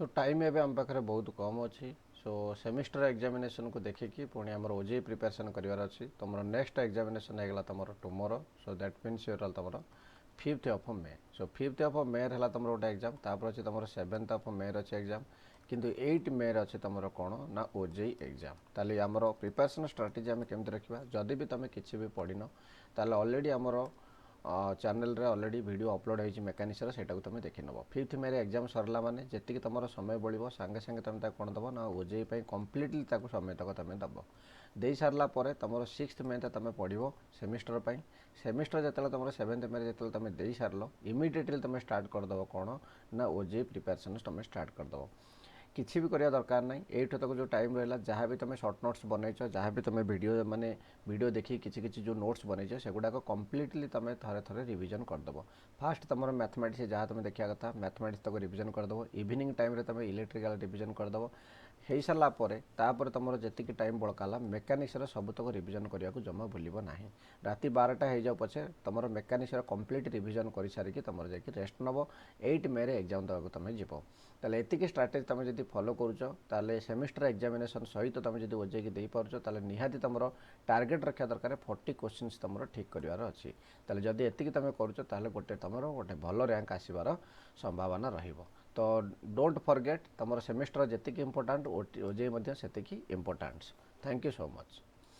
सो time एवं आम पाखे बहुत कम अच्छी सो सेमिस्टर एग्जामिनेशन को देखिकी पुणी आम ओजेई प्रिपेरेसन करार अच्छी तुम नेक्स्ट एग्जामिनेशन होगा तुम tomorrow so that means your तुम 5th of May so 5th of May है तुम गोटे एग्जाम तापर अच्छे तुम 7th ऑफ मे अच्छे एग्जाम किंतु 8 मे अच्छे तुम कौन ना ओजेई एग्जाम ताली आमर प्रिपेरेसन स्ट्राटेजी आम केमती रखा जदि भी तुम किसी भी पढ़न ताल ऑलरेडी आमर चैनल रे ऑलरेडी वीडियो अपलोड होती मेकानिक्स सेटा तुम देखी नब 5th मे एग्जाम सरला माने जी तुम समय बढ़ो सांगे सांगे तुम कौन दब ना ओजेई कम्प्लीटली समय तक तुम दब दे सारा तुम 6th मे तुम पढ़ो सेमिस्टर जो तुम 7th मे जो तुम दे सार इमिडिएटली तुम स्टार्ट करदेव कौन ना ओजेई प्रिपेरेसन तुम स्टार्ट करदेव किसी भी करने दरकार ना एठू तक जो टाइम रहा जहाँ भी तुम सर्ट नोट्स बनईच जहाँ भी तुम वीडियो माने वीडियो देखी किसी जो नोट्स बनईच से गुड़ाक कम्प्लीटली तुम थे थे रिविजन करदेव फास्ट तुम मैथमेटिक्स जहाँ तुम देखा कथा मैथमेटिक्स तक रिविजन करदेव इवनिंग टाइम तुम इलेक्ट्रिकल रिविजन करदेव हो सारापर तुम जी टाइम बड़काला मेकानिक्स सबुतक रिविजन करने को जमा भूल ना राति 12टा हो जाओ पछे तुम मेकानिक्स कम्प्लीट रिविजन कर सारिकी तुम जा रेस्ट नब 8 मे एग्जाम देवाक तुम जीव ताले एतिकी स्ट्राटेजी तुम जब फॉलो करुचे सेमिस्टर एग्जामिनेशन सहित तुम जब ओजेई दे पारे निहाती तुम टार्गेट रखा दरकार 40 क्वेश्चंस तुम ठीक करार अच्छी जदि एतिकी तुम करुचे गोटे तुम गोटे भल रैंक आसबार संभावना रहिबो तो डोंट फॉरगेट तुम सेमिस्टर जी इंपोर्टाट ओजेई से important thank you so much.